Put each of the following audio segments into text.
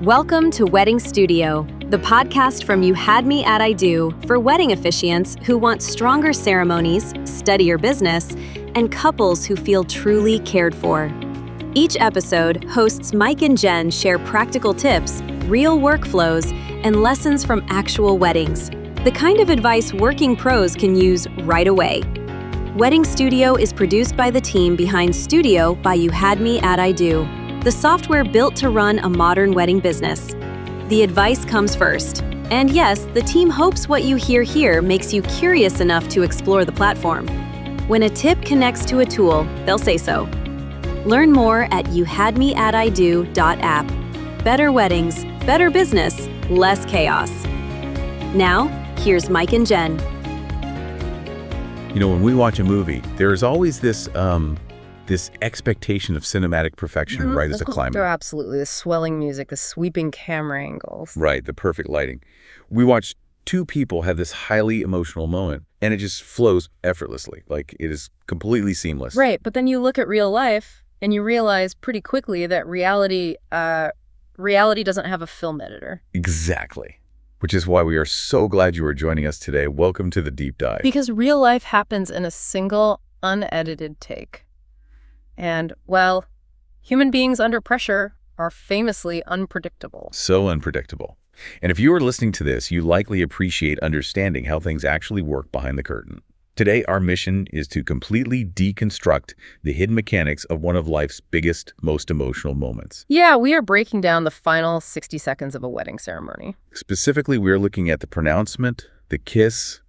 Welcome to Wedding Studio, the podcast from You Had Me at I Do for wedding officiants who want stronger ceremonies, steadier business, and couples who feel truly cared for. Each episode, hosts Mike and Jen share practical tips, real workflows, and lessons from actual weddings, the kind of advice working pros can use right away. Wedding Studio is produced by the team behind Studio by You Had Me at I Do, the software built to run a modern wedding business. The advice comes first. And yes, the team hopes what you hear here makes you curious enough to explore the platform. When a tip connects to a tool, they'll say so. Learn more at youhadmeatido.app. Better weddings, better business, less chaos. Now, here's Mike and Jen. You know, when we watch a movie, there's always this expectation of cinematic perfection right as a climax. Oh, absolutely. The swelling music, the sweeping camera angles. Right, the perfect lighting. We watch two people have this highly emotional moment, and it just flows effortlessly. Like, it is completely seamless. Right, but then you look at real life, and you realize pretty quickly that reality doesn't have a film editor. Exactly. Which is why we are so glad you are joining us today. Welcome to the Deep Dive. Because real life happens in a single, unedited take. And, well, human beings under pressure are famously unpredictable. So unpredictable. And if you are listening to this, you likely appreciate understanding how things actually work behind the curtain. Today, our mission is to completely deconstruct the hidden mechanics of one of life's biggest, most emotional moments. Yeah, we are breaking down the final 60 seconds of a wedding ceremony. Specifically, we're looking at the pronouncement, the kiss,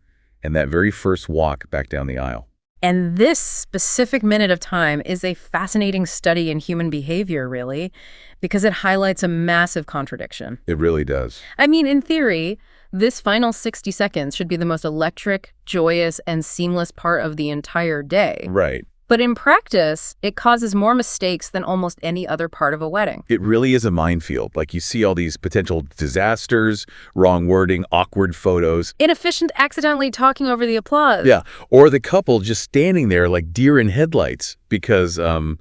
and that very first walk back down the aisle. And this specific minute of time is a fascinating study in human behavior, really, because it highlights a massive contradiction. It really does. I mean, in theory, this final 60 seconds should be the most electric, joyous, and seamless part of the entire day. Right. But in practice, it causes more mistakes than almost any other part of a wedding. It really is a minefield. Like, you see all these potential disasters, wrong wording, awkward photos. Inefficient accidentally talking over the applause. Yeah, or the couple just standing there like deer in headlights because the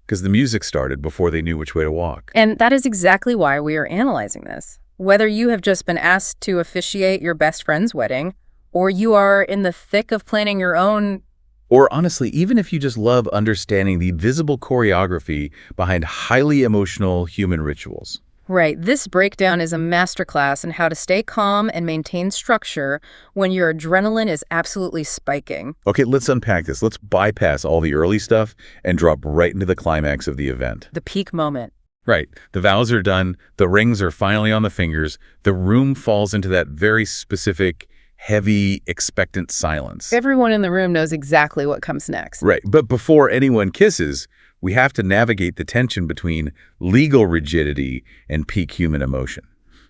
music started before they knew which way to walk. And that is exactly why we are analyzing this. Whether you have just been asked to officiate your best friend's wedding, or you are in the thick of planning your own. Or honestly, even if you just love understanding the visible choreography behind highly emotional human rituals. Right. This breakdown is a masterclass in how to stay calm and maintain structure when your adrenaline is absolutely spiking. Okay, let's unpack this. Let's bypass all the early stuff and drop right into the climax of the event. The peak moment. Right. The vows are done. The rings are finally on the fingers. The room falls into that very specific, heavy, expectant silence. Everyone in the room knows exactly what comes next. Right. But before anyone kisses, we have to navigate the tension between legal rigidity and peak human emotion.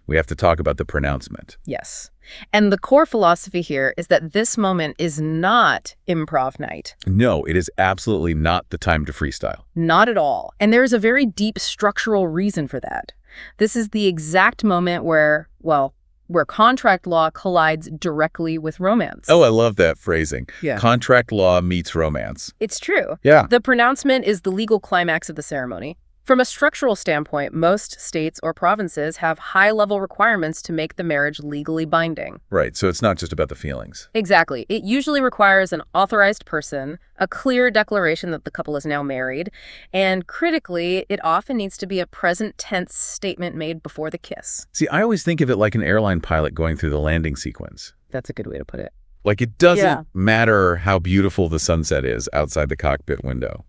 We have to talk about the pronouncement. Yes. And the core philosophy here is that this moment is not improv night. No, it is absolutely not the time to freestyle. Not at all. And there is a very deep structural reason for that. This is the exact moment where contract law collides directly with romance. Oh, I love that phrasing. Yeah. Contract law meets romance. It's true. Yeah. The pronouncement is the legal climax of the ceremony. From a structural standpoint, most states or provinces have high-level requirements to make the marriage legally binding. Right, so it's not just about the feelings. Exactly. It usually requires an authorized person, a clear declaration that the couple is now married, and critically, it often needs to be a present tense statement made before the kiss. See, I always think of it like an airline pilot going through the landing sequence. That's a good way to put it. Like, it doesn't matter how beautiful the sunset is outside the cockpit window.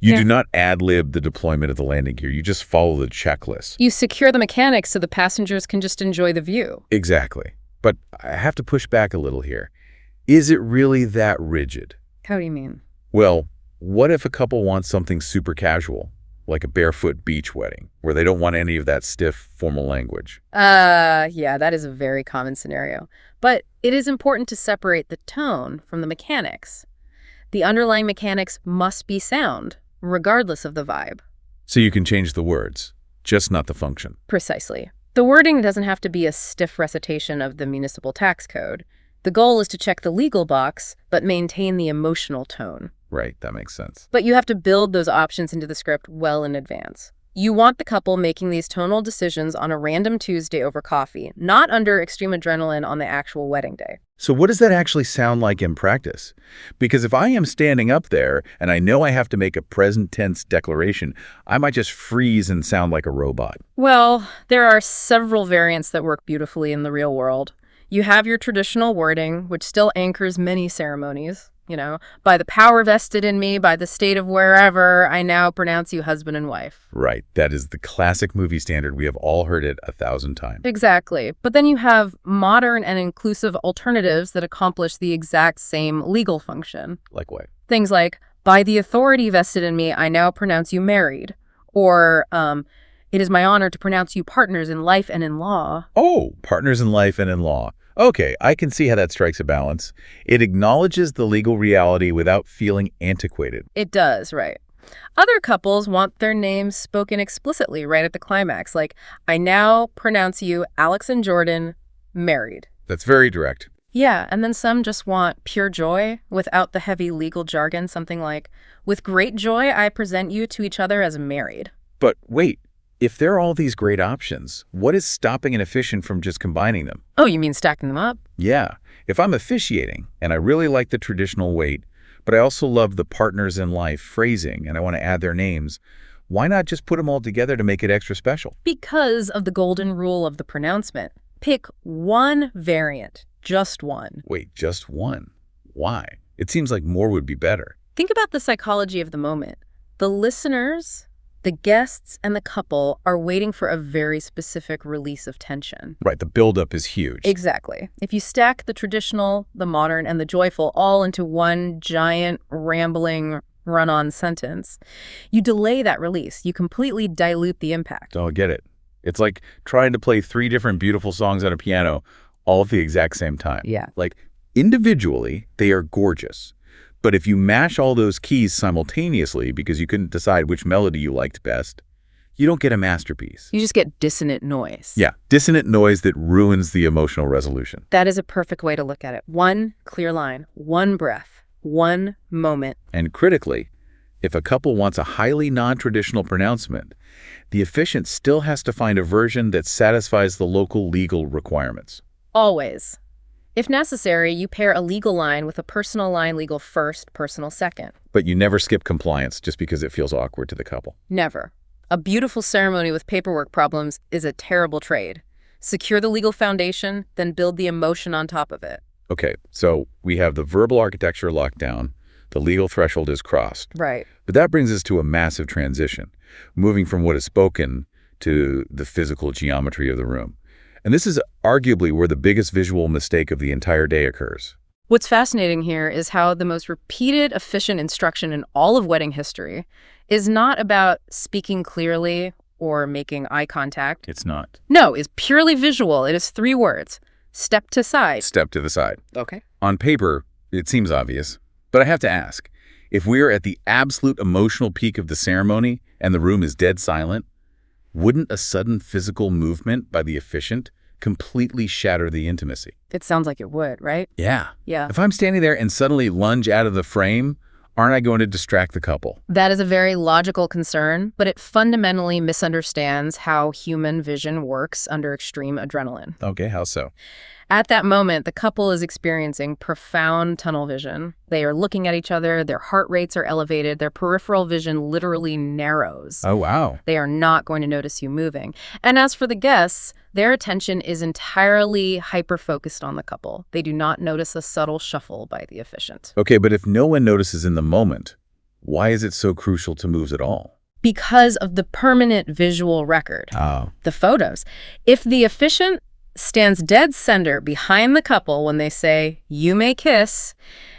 You do not ad-lib the deployment of the landing gear. You just follow the checklist. You secure the mechanics so the passengers can just enjoy the view. Exactly. But I have to push back a little here. Is it really that rigid? How do you mean? Well, what if a couple wants something super casual, like a barefoot beach wedding, where they don't want any of that stiff formal language? Yeah, that is a very common scenario. But it is important to separate the tone from the mechanics. The underlying mechanics must be sound, regardless of the vibe. So you can change the words, just not the function. Precisely. The wording doesn't have to be a stiff recitation of the municipal tax code. The goal is to check the legal box, but maintain the emotional tone. Right, that makes sense. But you have to build those options into the script well in advance. You want the couple making these tonal decisions on a random Tuesday over coffee, not under extreme adrenaline on the actual wedding day. So what does that actually sound like in practice? Because if I am standing up there and I know I have to make a present tense declaration, I might just freeze and sound like a robot. Well, there are several variants that work beautifully in the real world. You have your traditional wording, which still anchors many ceremonies. By the power vested in me, by the state of wherever, I now pronounce you husband and wife. Right. That is the classic movie standard. We have all heard it 1,000 times. Exactly. But then you have modern and inclusive alternatives that accomplish the exact same legal function. Like what? Things like, by the authority vested in me, I now pronounce you married. Or, it is my honor to pronounce you partners in life and in law. Oh, partners in life and in law. Okay, I can see how that strikes a balance. It acknowledges the legal reality without feeling antiquated. It does, right. Other couples want their names spoken explicitly right at the climax, like, I now pronounce you Alex and Jordan married. That's very direct. Yeah, and then some just want pure joy without the heavy legal jargon, something like, with great joy, I present you to each other as married. But wait. If there are all these great options, what is stopping an officiant from just combining them? Oh, you mean stacking them up? Yeah. If I'm officiating, and I really like the traditional wait, but I also love the partners in life phrasing, and I want to add their names, why not just put them all together to make it extra special? Because of the golden rule of the pronouncement. Pick one variant, just one. Wait, just one? Why? It seems like more would be better. Think about the psychology of the moment. The listeners, the guests, and the couple are waiting for a very specific release of tension. Right, the buildup is huge. Exactly. If you stack the traditional, the modern, and the joyful all into one giant, rambling, run-on sentence, you delay that release. You completely dilute the impact. Oh, I get it. It's like trying to play 3 different beautiful songs on a piano all at the exact same time. Yeah. Like, individually, they are gorgeous. But if you mash all those keys simultaneously because you couldn't decide which melody you liked best, you don't get a masterpiece. You just get dissonant noise. Yeah, dissonant noise that ruins the emotional resolution. That is a perfect way to look at it. One clear line, one breath, one moment. And critically, if a couple wants a highly non-traditional pronouncement, the officiant still has to find a version that satisfies the local legal requirements. Always. If necessary, you pair a legal line with a personal line, legal first, personal second. But you never skip compliance just because it feels awkward to the couple. Never. A beautiful ceremony with paperwork problems is a terrible trade. Secure the legal foundation, then build the emotion on top of it. Okay, so we have the verbal architecture locked down. The legal threshold is crossed. Right. But that brings us to a massive transition, moving from what is spoken to the physical geometry of the room. And this is arguably where the biggest visual mistake of the entire day occurs. What's fascinating here is how the most repeated efficient instruction in all of wedding history is not about speaking clearly or making eye contact. It's not. No, it's purely visual. It is 3 words. Step to side. Step to the side. Okay. On paper, it seems obvious. But I have to ask, if we're at the absolute emotional peak of the ceremony and the room is dead silent, wouldn't a sudden physical movement by the officiant completely shatter the intimacy? It sounds like it would, right? Yeah. Yeah. If I'm standing there and suddenly lunge out of the frame, aren't I going to distract the couple? That is a very logical concern, but it fundamentally misunderstands how human vision works under extreme adrenaline. Okay, how so? At that moment, the couple is experiencing profound tunnel vision. They are looking at each other, their heart rates are elevated, their peripheral vision literally narrows. Oh, wow. They are not going to notice you moving. And as for the guests, their attention is entirely hyper-focused on the couple. They do not notice a subtle shuffle by the officiant. Okay, but if no one notices in the moment, why is it so crucial to move at all? Because of the permanent visual record. Oh. The photos. If the officiant stands dead center behind the couple when they say, "You may kiss,"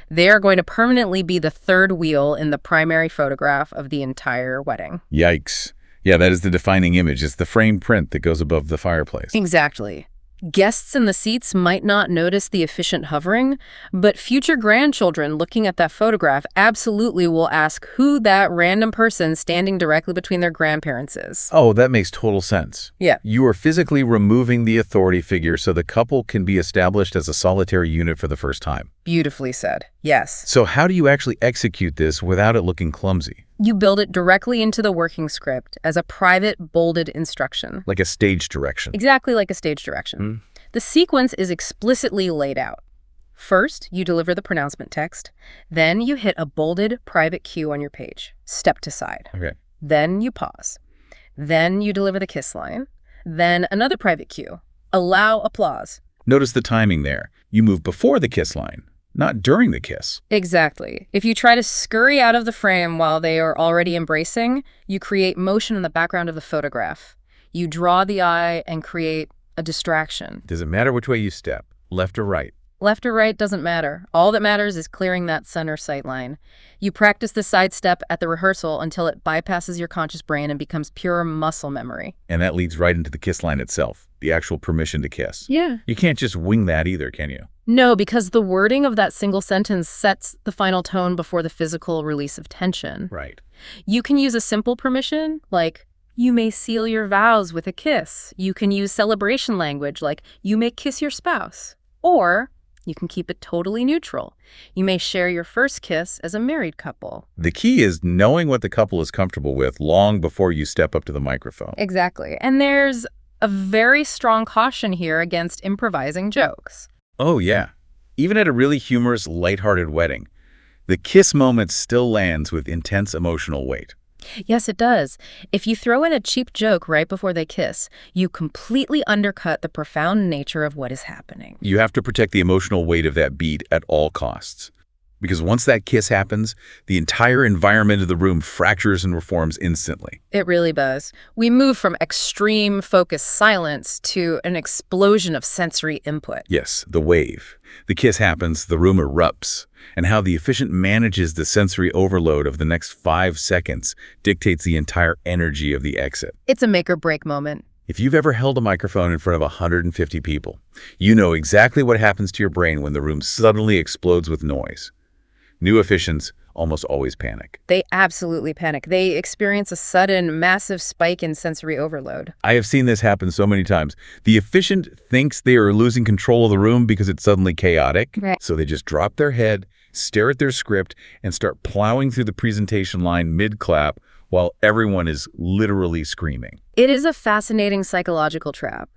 they are going to permanently be the third wheel in the primary photograph of the entire wedding. Yikes. Yeah, that is the defining image. It's the frame print that goes above the fireplace. Exactly. Guests in the seats might not notice the officiant hovering, but future grandchildren looking at that photograph absolutely will ask who that random person standing directly between their grandparents is. Oh, that makes total sense. Yeah. You are physically removing the authority figure so the couple can be established as a solitary unit for the first time. Beautifully said. Yes. So how do you actually execute this without it looking clumsy? You build it directly into the working script as a private, bolded instruction. Like a stage direction. Exactly like a stage direction. The sequence is explicitly laid out. First, you deliver the pronouncement text. Then you hit a bolded private cue on your page. Step to side. Okay. Then you pause. Then you deliver the kiss line. Then another private cue. Allow applause. Notice the timing there. You move before the kiss line, not during the kiss. Exactly. If you try to scurry out of the frame while they are already embracing, you create motion in the background of the photograph. You draw the eye and create a distraction. Does it matter which way you step, left or right? Left or right doesn't matter. All that matters is clearing that center sight line. You practice the side step at the rehearsal until it bypasses your conscious brain and becomes pure muscle memory. And that leads right into the kiss line itself, the actual permission to kiss. Yeah. You can't just wing that either, can you? No, because the wording of that single sentence sets the final tone before the physical release of tension. Right. You can use a simple permission, like, you may seal your vows with a kiss. You can use celebration language, like, you may kiss your spouse. Or you can keep it totally neutral. You may share your first kiss as a married couple. The key is knowing what the couple is comfortable with long before you step up to the microphone. Exactly. And there's a very strong caution here against improvising jokes. Oh, yeah. Even at a really humorous, lighthearted wedding, the kiss moment still lands with intense emotional weight. Yes, it does. If you throw in a cheap joke right before they kiss, you completely undercut the profound nature of what is happening. You have to protect the emotional weight of that beat at all costs. Because once that kiss happens, the entire environment of the room fractures and reforms instantly. It really does. We move from extreme focused silence to an explosion of sensory input. Yes, the wave. The kiss happens, the room erupts, and how the officiant manages the sensory overload of the next 5 seconds dictates the entire energy of the exit. It's a make or break moment. If you've ever held a microphone in front of 150 people, you know exactly what happens to your brain when the room suddenly explodes with noise. New officiants almost always panic. They absolutely panic. They experience a sudden, massive spike in sensory overload. I have seen this happen so many times. The officiant thinks they are losing control of the room because it's suddenly chaotic. Right. So they just drop their head, stare at their script, and start plowing through the presentation line mid-clap while everyone is literally screaming. It is a fascinating psychological trap.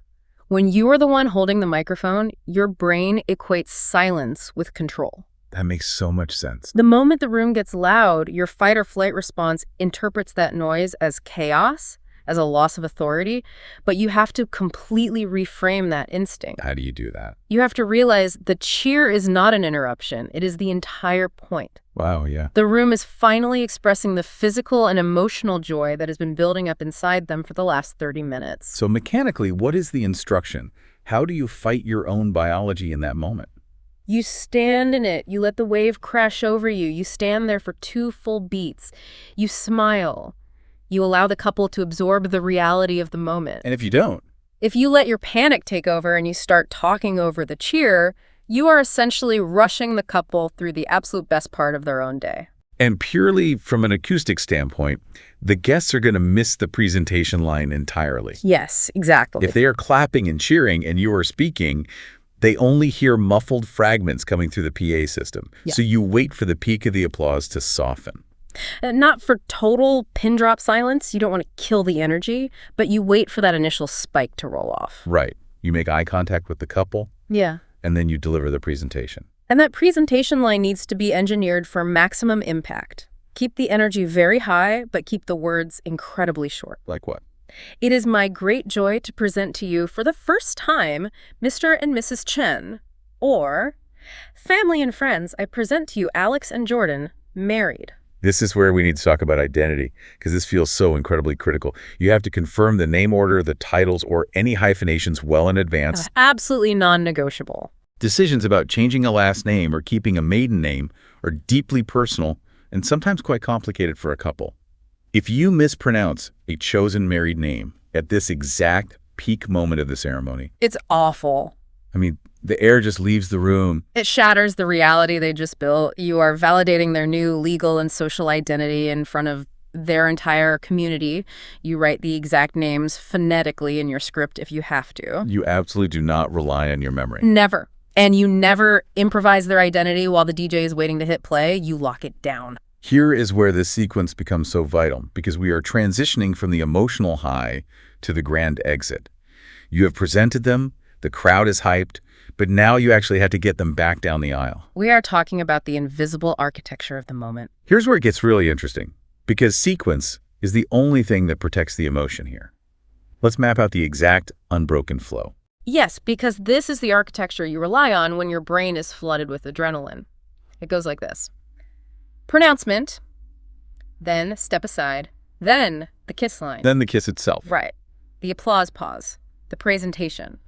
When you are the one holding the microphone, your brain equates silence with control. That makes so much sense. The moment the room gets loud, your fight or flight response interprets that noise as chaos, as a loss of authority, but you have to completely reframe that instinct. How do you do that? You have to realize the cheer is not an interruption. It is the entire point. Wow, yeah. The room is finally expressing the physical and emotional joy that has been building up inside them for the last 30 minutes. So mechanically, what is the instruction? How do you fight your own biology in that moment? You stand in it. You let the wave crash over you. You stand there for 2 full beats. You smile. You allow the couple to absorb the reality of the moment. And if you don't? If you let your panic take over and you start talking over the cheer, you are essentially rushing the couple through the absolute best part of their own day. And purely from an acoustic standpoint, the guests are going to miss the presentation line entirely. Yes, exactly. If they are clapping and cheering and you are speaking, they only hear muffled fragments coming through the PA system. Yeah. So you wait for the peak of the applause to soften. Not for total pin drop silence. You don't want to kill the energy, but you wait for that initial spike to roll off. Right. You make eye contact with the couple. Yeah. And then you deliver the presentation. And that presentation line needs to be engineered for maximum impact. Keep the energy very high, but keep the words incredibly short. Like what? It is my great joy to present to you for the first time, Mr. and Mrs. Chen. Or, family and friends, I present to you Alex and Jordan, married. This is where we need to talk about identity, because this feels so incredibly critical. You have to confirm the name order, the titles, or any hyphenations well in advance. Absolutely non-negotiable. Decisions about changing a last name or keeping a maiden name are deeply personal and sometimes quite complicated for a couple. If you mispronounce a chosen married name at this exact peak moment of the ceremony, It's awful. I mean, the air just leaves the room. It shatters the reality they just built. You are validating their new legal and social identity in front of their entire community. You write the exact names phonetically in your script if you have to. You absolutely do not rely on your memory. Never. And you never improvise their identity while the DJ is waiting to hit play. You lock it down. Here is where this sequence becomes so vital, because we are transitioning from the emotional high to the grand exit. You have presented them, the crowd is hyped, but now you actually have to get them back down the aisle. We are talking about the invisible architecture of the moment. Here's where it gets really interesting, because sequence is the only thing that protects the emotion here. Let's map out the exact unbroken flow. Yes, because this is the architecture you rely on when your brain is flooded with adrenaline. It goes like this. Pronouncement, then step aside, then the kiss line. Then the kiss itself. Right. The applause pause, the presentation.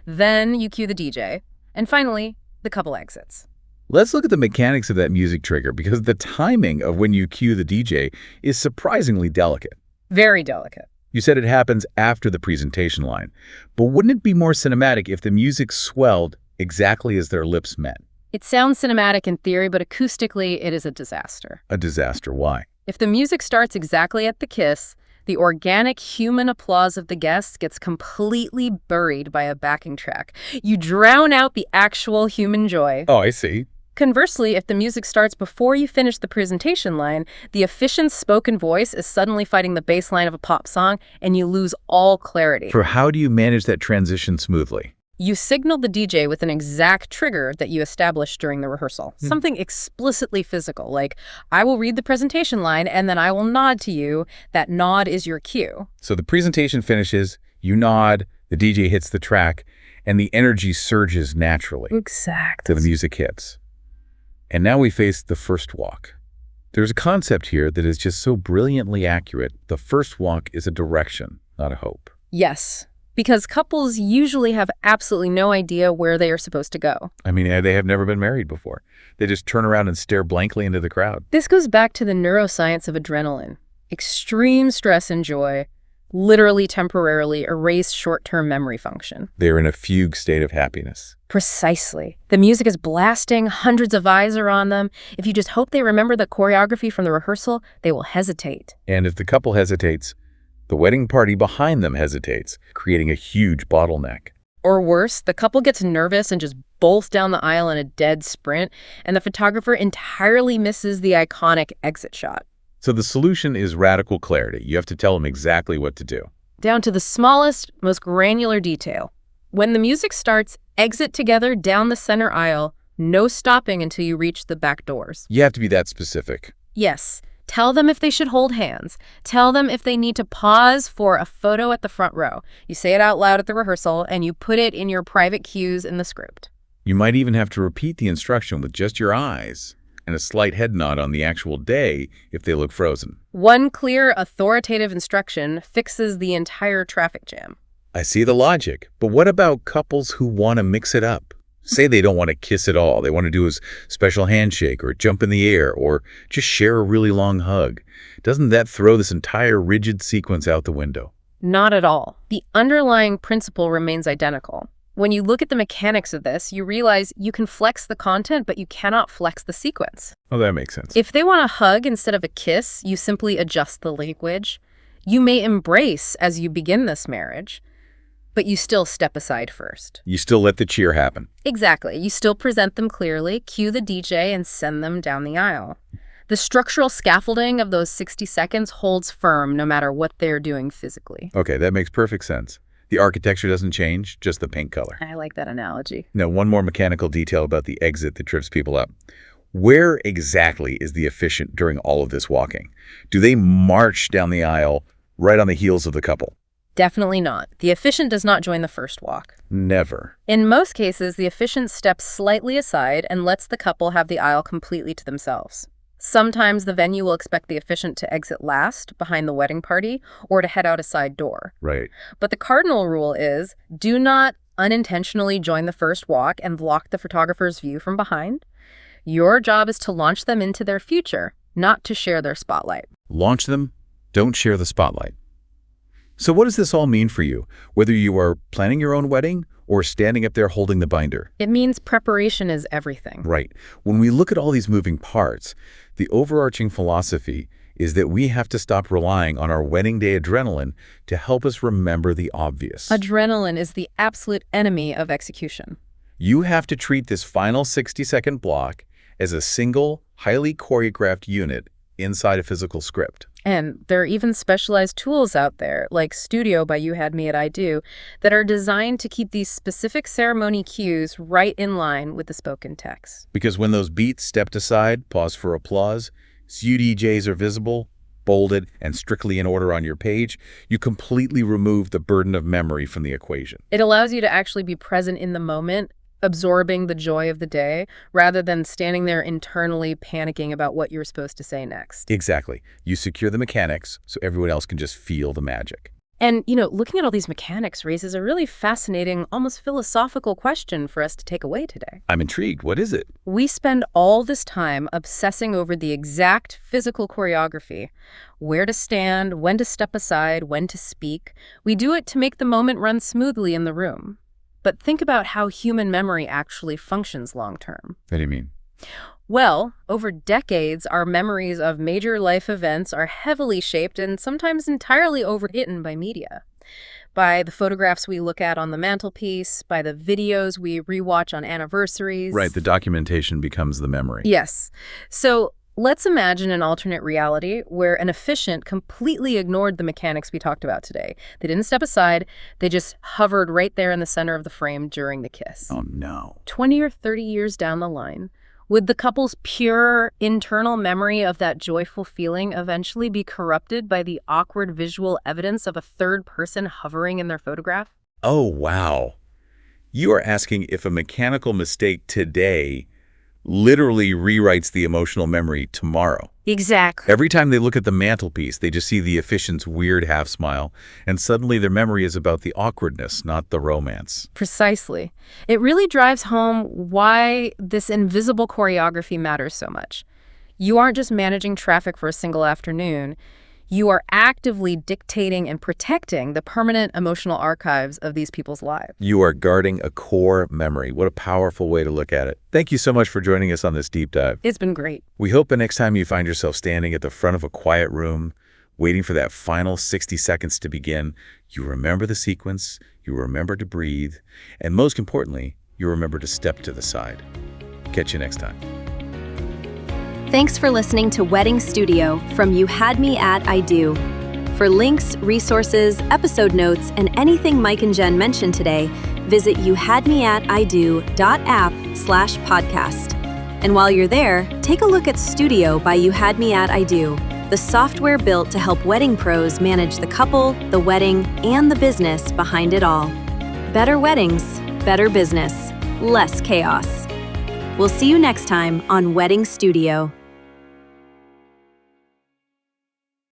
Then you cue the DJ, and finally, the couple exits. Let's look at the mechanics of that music trigger, because the timing of when you cue the DJ is surprisingly delicate. Very delicate. You said it happens after the presentation line, but wouldn't it be more cinematic if the music swelled exactly as their lips met? It sounds cinematic in theory, but acoustically, it is a disaster. A disaster. Why? If the music starts exactly at the kiss, the organic human applause of the guests gets completely buried by a backing track. You drown out the actual human joy. Oh, I see. Conversely, if the music starts before you finish the presentation line, the efficient spoken voice is suddenly fighting the bass line of a pop song, and you lose all clarity. So how do you manage that transition smoothly? You signal the DJ with an exact trigger that you established during the rehearsal. Something explicitly physical, like, I will read the presentation line and then I will nod to you. That nod is your cue. So the presentation finishes, you nod, the DJ hits the track, and the energy surges naturally. Exactly. So the music hits. And now we face the first walk. There's a concept here that is just so brilliantly accurate. The first walk is a direction, not a hope. Yes, because couples usually have absolutely no idea where they are supposed to go. I mean, they have never been married before. They just turn around and stare blankly into the crowd. This goes back to the neuroscience of adrenaline. Extreme stress and joy literally temporarily erase short-term memory function. They're in a fugue state of happiness. Precisely. The music is blasting, hundreds of eyes are on them. If you just hope they remember the choreography from the rehearsal, they will hesitate. And if the couple hesitates, the wedding party behind them hesitates, creating a huge bottleneck. Or worse, the couple gets nervous and just bolts down the aisle in a dead sprint, and the photographer entirely misses the iconic exit shot. So the solution is radical clarity. You have to tell them exactly what to do. Down to the smallest, most granular detail. When the music starts, exit together down the center aisle, no stopping until you reach the back doors. You have to be that specific. Yes. Tell them if they should hold hands. Tell them if they need to pause for a photo at the front row. You say it out loud at the rehearsal, and you put it in your private cues in the script. You might even have to repeat the instruction with just your eyes and a slight head nod on the actual day if they look frozen. One clear, authoritative instruction fixes the entire traffic jam. I see the logic, but what about couples who want to mix it up? Say they don't want to kiss at all. They want to do a special handshake or jump in the air or just share a really long hug. Doesn't that throw this entire rigid sequence out the window? Not at all. The underlying principle remains identical. When you look at the mechanics of this, you realize you can flex the content, but you cannot flex the sequence. Oh, that makes sense. If they want a hug instead of a kiss, you simply adjust the language. You may embrace as you begin this marriage, but you still step aside first. You still let the cheer happen. Exactly. You still present them clearly, cue the DJ, and send them down the aisle. The structural scaffolding of those 60 seconds holds firm no matter what they're doing physically. Okay, that makes perfect sense. The architecture doesn't change, just the paint color. I like that analogy. Now, one more mechanical detail about the exit that trips people up. Where exactly is the officiant during all of this walking? Do they march down the aisle right on the heels of the couple? Definitely not. The officiant does not join the first walk. Never. In most cases, the officiant steps slightly aside and lets the couple have the aisle completely to themselves. Sometimes the venue will expect the officiant to exit last, behind the wedding party, or to head out a side door. Right. But the cardinal rule is, do not unintentionally join the first walk and block the photographer's view from behind. Your job is to launch them into their future, not to share their spotlight. Launch them, don't share the spotlight. So what does this all mean for you, whether you are planning your own wedding or standing up there holding the binder? It means preparation is everything. Right. When we look at all these moving parts, the overarching philosophy is that we have to stop relying on our wedding day adrenaline to help us remember the obvious. Adrenaline is the absolute enemy of execution. You have to treat this final 60-second block as a single, highly choreographed unit inside a physical script. And there are even specialized tools out there, like Studio by You Had Me at I Do, that are designed to keep these specific ceremony cues right in line with the spoken text. Because when those beats stepped aside, pause for applause, UDJs are visible, bolded, and strictly in order on your page, you completely remove the burden of memory from the equation. It allows you to actually be present in the moment, absorbing the joy of the day, rather than standing there internally panicking about what you're supposed to say next. Exactly. You secure the mechanics so everyone else can just feel the magic. And, looking at all these mechanics raises a really fascinating, almost philosophical question for us to take away today. I'm intrigued. What is it? We spend all this time obsessing over the exact physical choreography, where to stand, when to step aside, when to speak. We do it to make the moment run smoothly in the room. But think about how human memory actually functions long-term. What do you mean? Well, over decades, our memories of major life events are heavily shaped and sometimes entirely overwritten by media. By the photographs we look at on the mantelpiece, by the videos we rewatch on anniversaries. Right, the documentation becomes the memory. Yes. So let's imagine an alternate reality where an officiant completely ignored the mechanics we talked about today. They didn't step aside. They just hovered right there in the center of the frame during the kiss. Oh, no. 20 or 30 years down the line, would the couple's pure internal memory of that joyful feeling eventually be corrupted by the awkward visual evidence of a third person hovering in their photograph? Oh, wow. You are asking if a mechanical mistake today literally rewrites the emotional memory tomorrow. Exactly. Every time they look at the mantelpiece, they just see the officiant's weird half smile, and suddenly their memory is about the awkwardness, not the romance. Precisely. It really drives home why this invisible choreography matters so much. You aren't just managing traffic for a single afternoon. You are actively dictating and protecting the permanent emotional archives of these people's lives. You are guarding a core memory. What a powerful way to look at it. Thank you so much for joining us on this deep dive. It's been great. We hope the next time you find yourself standing at the front of a quiet room, waiting for that final 60 seconds to begin, you remember the sequence, you remember to breathe, and most importantly, you remember to step to the side. Catch you next time. Thanks for listening to Wedding Studio from You Had Me at I Do. For links, resources, episode notes, and anything Mike and Jen mentioned today, visit youhadmeatido.app/podcast. And while you're there, take a look at Studio by You Had Me at I Do, the software built to help wedding pros manage the couple, the wedding, and the business behind it all. Better weddings, better business, less chaos. We'll see you next time on Wedding Studio.